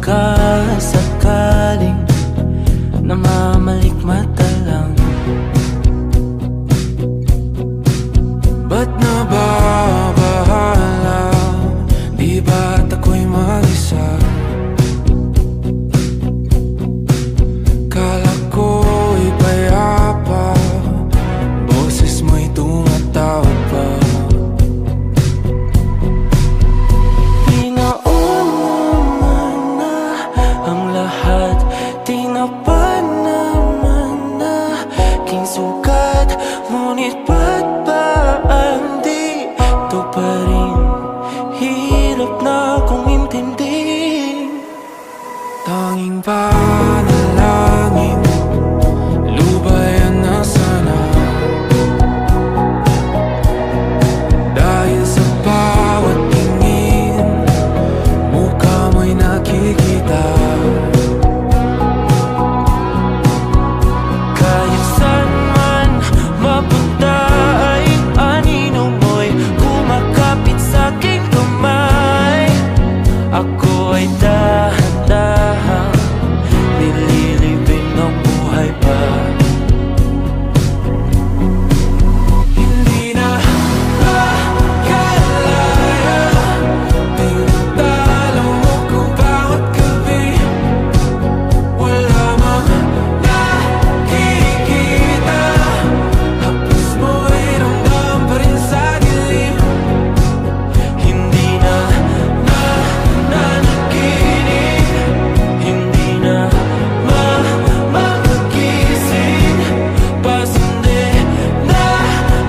sakasakaling namamalikmata lang. Ba't nababahala? Di ba't ako'y mag-isa? Kala ko'y payapa, boses mo'y tumatawag pa. Pinauna na ang lahat, tinapan naman na aking sugat. Ngunit ba't ba ang di ito pa rin? Hirap na akong intindihin. Tanging panalangin, lubayan na sana. Dahil sa bawat tingin, mukha mo'y nakikita. Kahit saan man mapunta ay anino mo'y kumakapit sa'king kamay. Ako ay dahan-dahan nililibing ng buhay pa. Hindi na makalaya, tinatalo mo ko bawat gabi. Wala mang nakikita, hapos mo'y ramdam pa rin sa dilim. Hindi na nanaginip, hindi na makagising. Pasindi na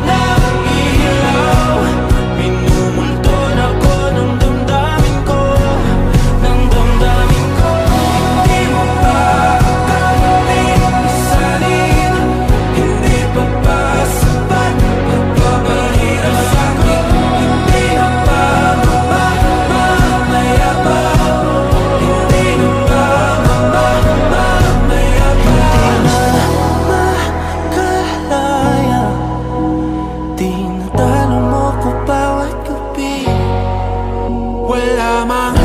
ng ilaw, minumulton ako ng damdamin ko, ng damdamin ko. Hindi mo pa kami isalin, hindi pa ba sapat nagpapahirap sa'kin? Hindi na ba mamamayabang? Hindi na ba mamamayabang? Makalaya, tinatalo mo ko bawat gabi. Wala mang